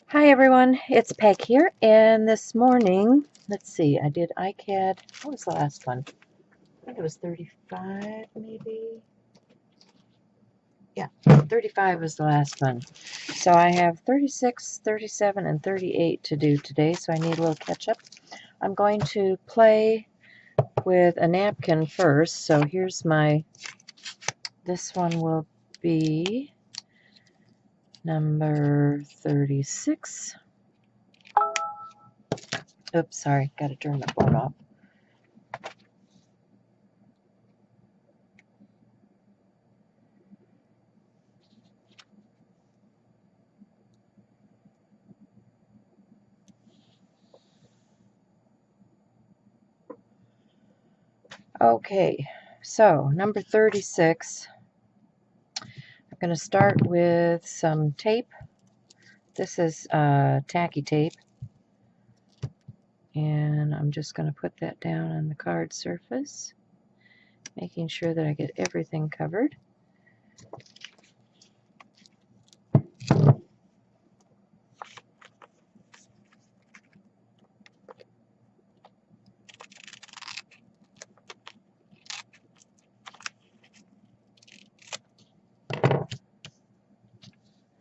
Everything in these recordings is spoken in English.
Hi everyone, it's Peg here, and this morning, let's see, I did ICAD. What was the last one? I think it was 35 maybe. Yeah, 35 was the last one. So I have 36, 37, and 38 to do today, so I need a little catch up. I'm going to play with a napkin first, so here's this one will be number 36. Oops, sorry, got to turn the phone off. Okay, so number 36, I'm going to start with some tape. This is tacky tape, and I'm just going to put that down on the card surface, making sure that I get everything covered.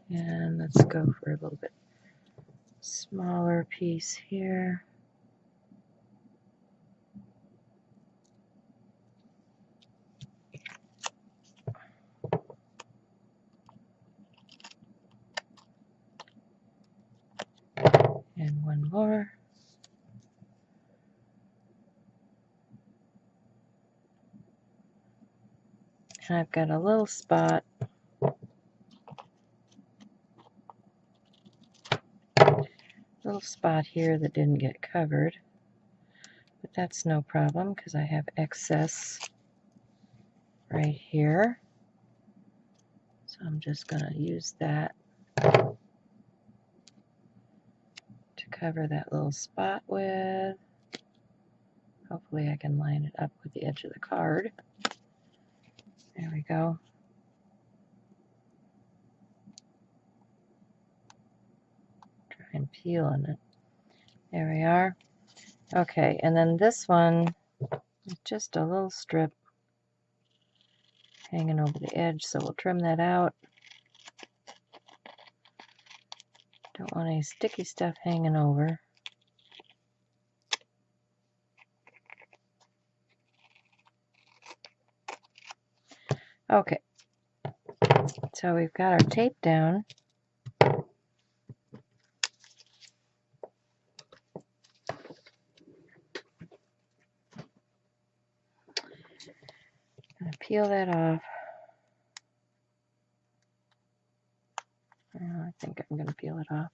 And let's go for a little bit smaller piece here. And one more. And I've got a little spot here that didn't get covered, but that's no problem because I have excess right here. So I'm just going to use that to cover that little spot with. Hopefully I can line it up with the edge of the card. There we go. Try and peel on it. There we are. Okay, and then this one, just a little strip hanging over the edge, so we'll trim that out. Don't want any sticky stuff hanging over. Okay, so we've got our tape down. I'm going to peel that off. I think I'm going to peel it off.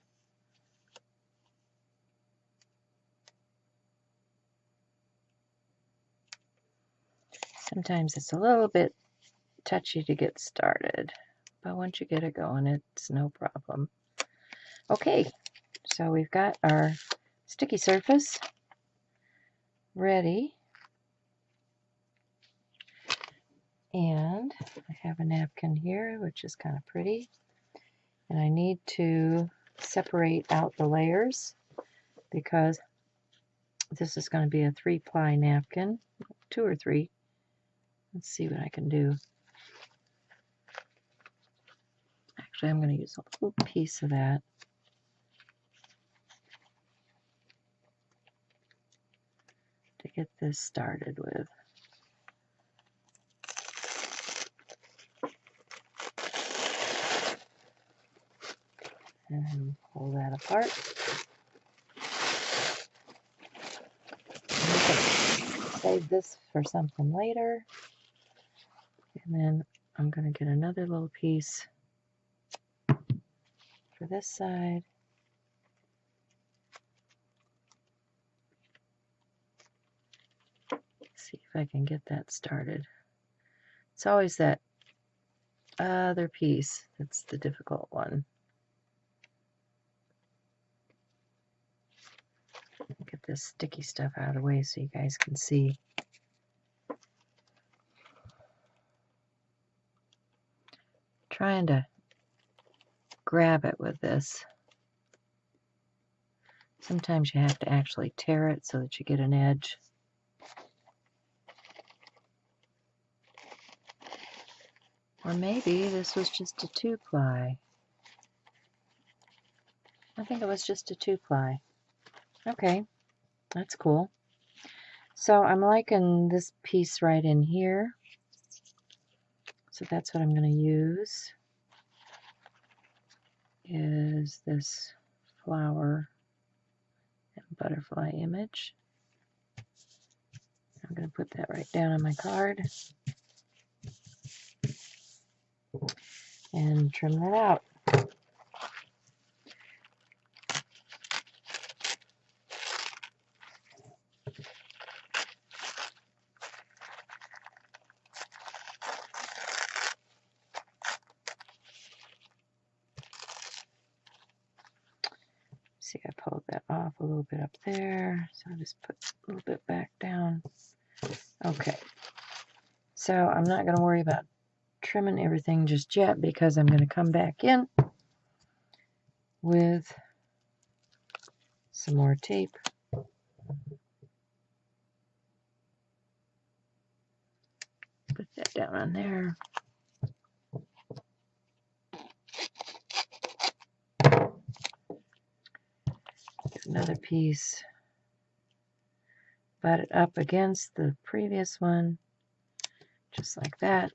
Sometimes it's a little bit touchy to get started, but once you get it going, it's no problem. Okay, so we've got our sticky surface ready, and I have a napkin here, which is kind of pretty, and I need to separate out the layers because this is going to be a 3-ply napkin, 2 or 3. Let's see what I can do. Actually, I'm going to use a little piece of that. To get this started with. And pull that apart. Save this for something later. And then I'm going to get another little piece for this side. See if I can get that started. It's always that other piece that's the difficult one. Get this sticky stuff out of the way so you guys can see. Trying to grab it with this. Sometimes you have to actually tear it so that you get an edge. Or maybe this was just a 2-ply. I think it was just a 2-ply. Okay, that's cool. So I'm liking this piece right in here. So that's what I'm going to use, is this flower and butterfly image. I'm going to put that right down on my card and trim that out. See, I pulled that off a little bit up there, so I'll just put a little bit back down. Okay, so I'm not going to worry about trimming everything just yet because I'm going to come back in with some more tape. Put that down on there. Get another piece. Butt it up against the previous one, just like that.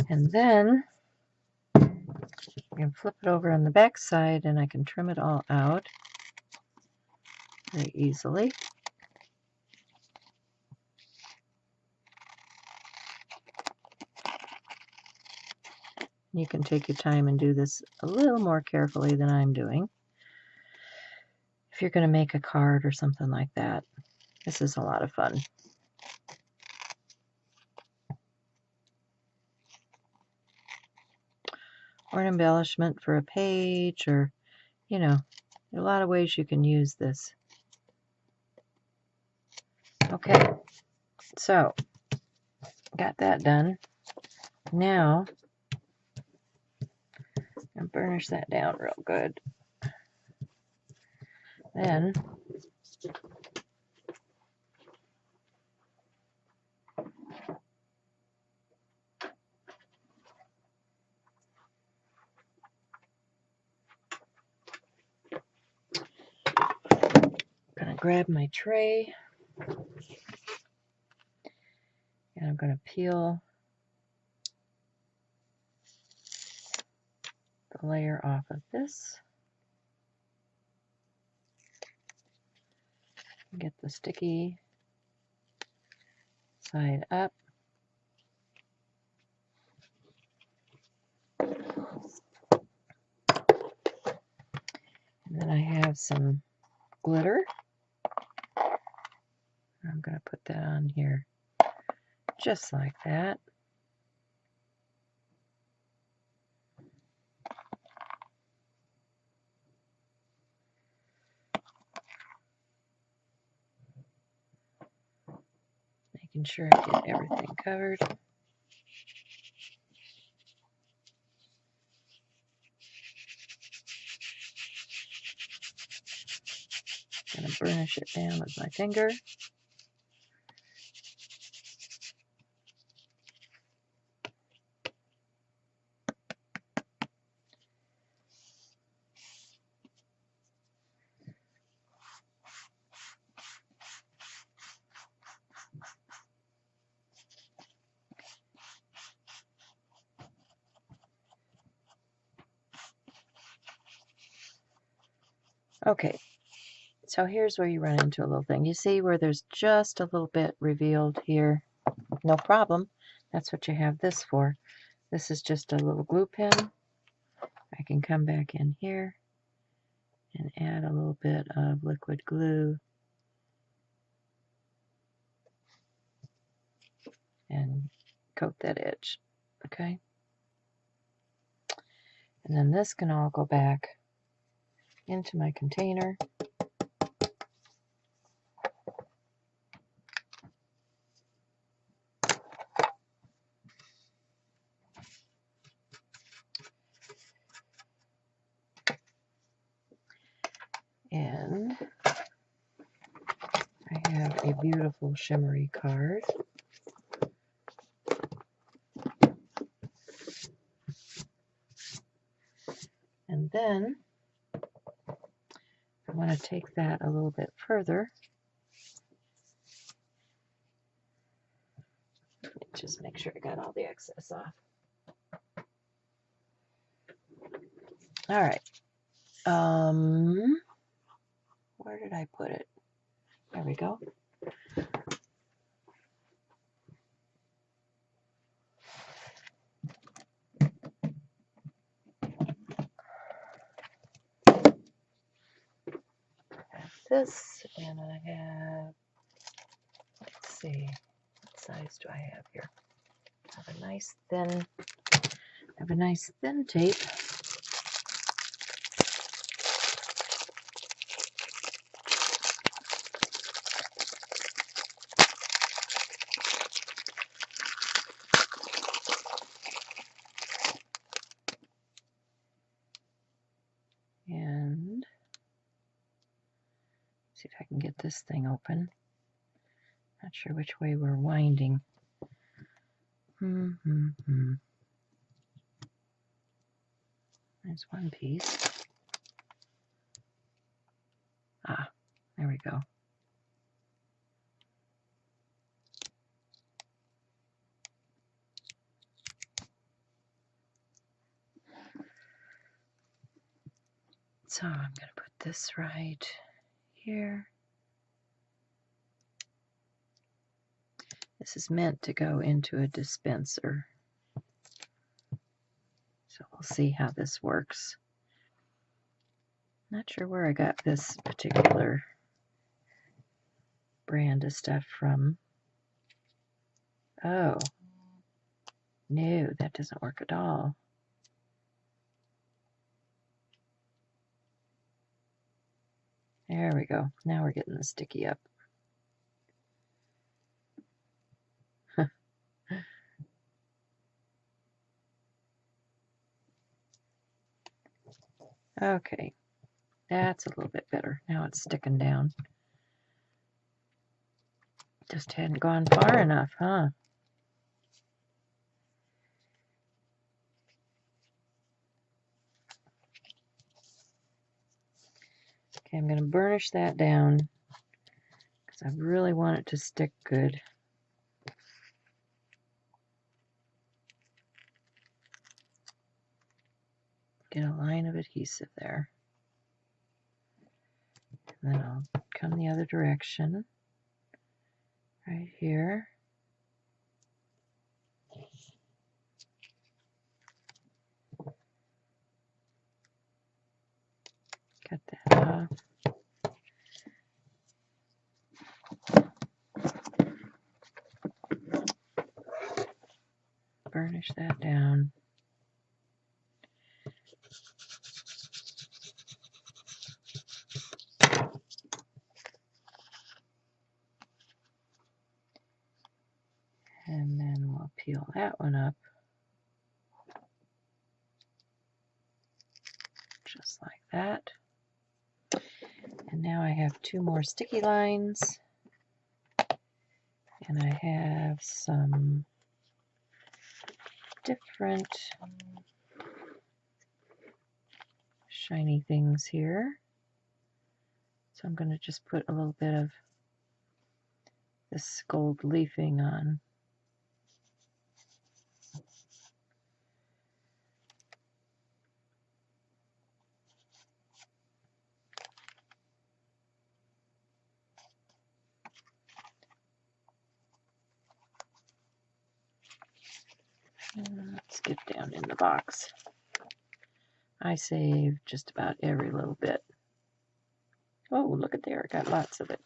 And then I can flip it over on the back side and I can trim it all out very easily. You can take your time and do this a little more carefully than I'm doing. If you're going to make a card or something like that, this is a lot of fun. Or an embellishment for a page, or, you know, there are a lot of ways you can use this. Okay, so got that done. Now, I'll burnish that down real good. Then, I'm going to grab my tray, and I'm going to peel the layer off of this. Get the sticky side up. And then I have some glitter. I'm going to put that on here just like that. Making sure I get everything covered. I'm going to burnish it down with my finger. Okay, so here's where you run into a little thing. You see where there's just a little bit revealed here? No problem. That's what you have this for. This is just a little glue pen. I can come back in here and add a little bit of liquid glue and coat that edge. Okay? And then this can all go back into my container. a beautiful shimmery card. And then I want to take that a little bit further. Just make sure I got all the excess off. All right. Where did I put it? There we go. This, and I have, let's see, what size do I have here? I have a nice thin tape. And see if I can get this thing open. Not sure which way we're winding. There's one piece. Ah, there we go. So I'm going to put this right here. This is meant to go into a dispenser. So we'll see how this works. Not sure where I got this particular brand of stuff from. Oh, no, that doesn't work at all. There we go. Now we're getting the sticky up. Okay, that's a little bit better. Now it's sticking down. Just hadn't gone far enough, huh? Okay, I'm going to burnish that down because I really want it to stick good. Get a line of adhesive there. And then I'll come the other direction. Right here. Cut that off. Burnish that down. And then we'll peel that one up. Just like that. And now I have two more sticky lines. And I have some different shiny things here. So I'm going to just put a little bit of this gold leafing on. Let's get down in the box. I saved just about every little bit. Oh, look at there, I got lots of it.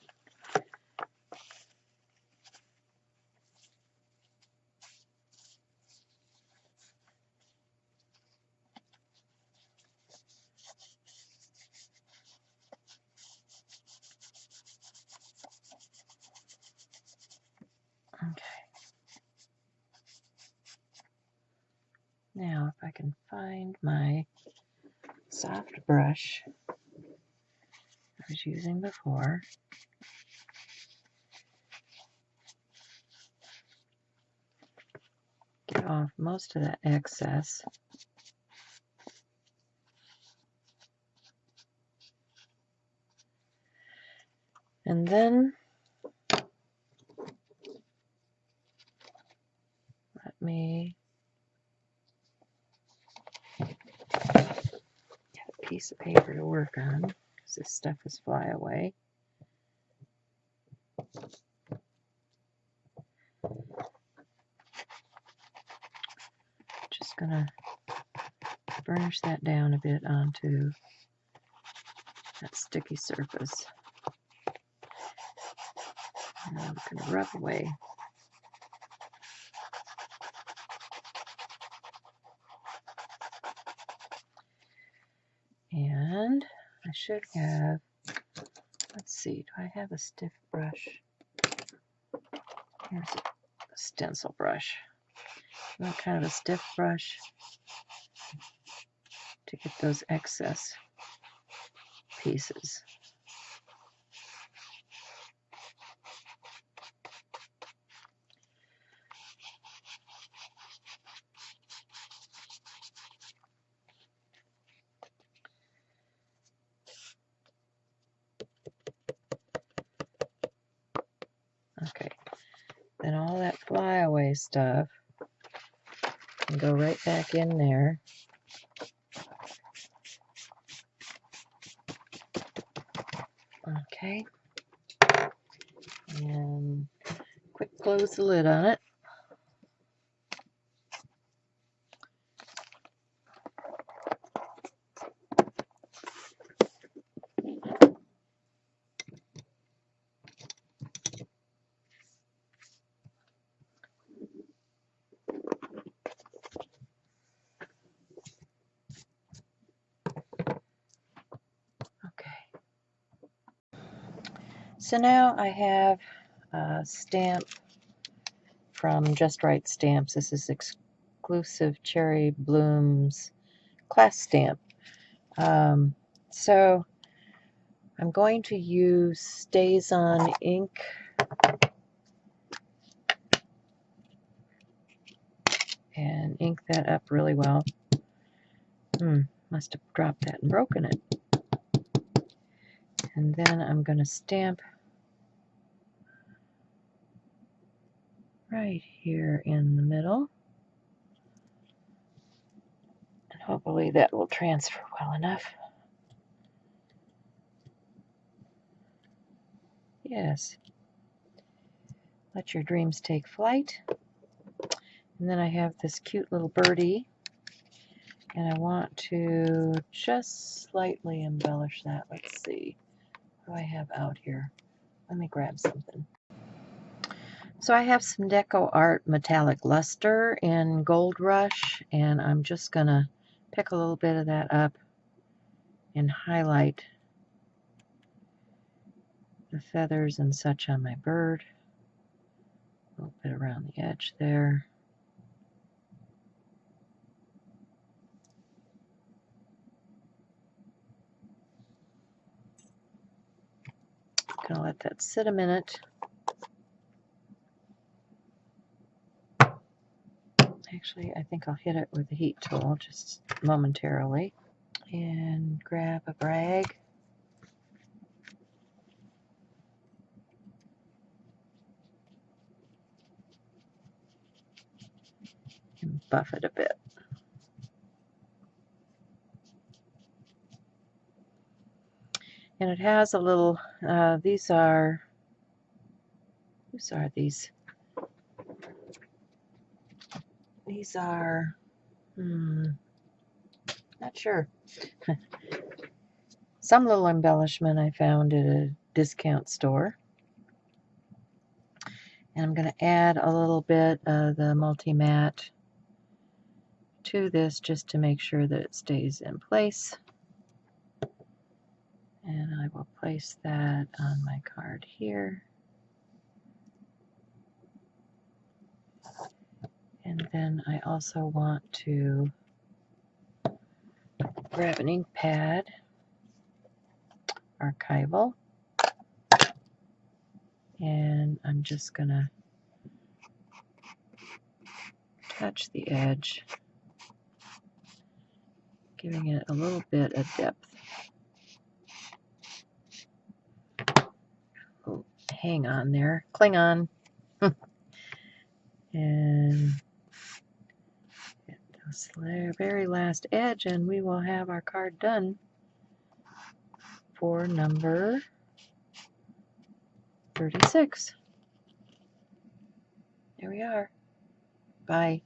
Okay. Now, if I can find my soft brush I was using before. get off most of that excess. And then let me get a piece of paper to work on, because this stuff is flyaway. Just gonna burnish that down a bit onto that sticky surface. And I'm gonna rub away. And I should have, let's see, do I have a stiff brush? Here's a stencil brush. I want kind of a stiff brush to get those excess pieces. Okay, then all that flyaway stuff can go right back in there. Okay, and quick close the lid on it. So now I have a stamp from Just Right Stamps. This is exclusive Cherry Blooms class stamp. So I'm going to use Stays-On ink and ink that up really well. Must have dropped that and broken it. And then I'm going to stamp right here in the middle. And hopefully that will transfer well enough. Yes. Let your dreams take flight. And then I have this cute little birdie. And I want to just slightly embellish that. Let's see. What do I have out here? Let me grab something. So I have some Deco Art Metallic Luster in Gold Rush, and I'm just going to pick a little bit of that up and highlight the feathers and such on my bird. A little bit around the edge there. Gonna let that sit a minute. Actually, I think I'll hit it with the heat tool just momentarily. And grab a brag. And buff it a bit. And it has a little, these are, whose are these? These are, not sure. Some little embellishment I found at a discount store. And I'm going to add a little bit of the multi-matte to this just to make sure that it stays in place. And I will place that on my card here. And then I also want to grab an ink pad, archival, and I'm just going to touch the edge, giving it a little bit of depth. Oh, hang on there, cling on. And get this very last edge, and we will have our card done for number 36. There we are. Bye.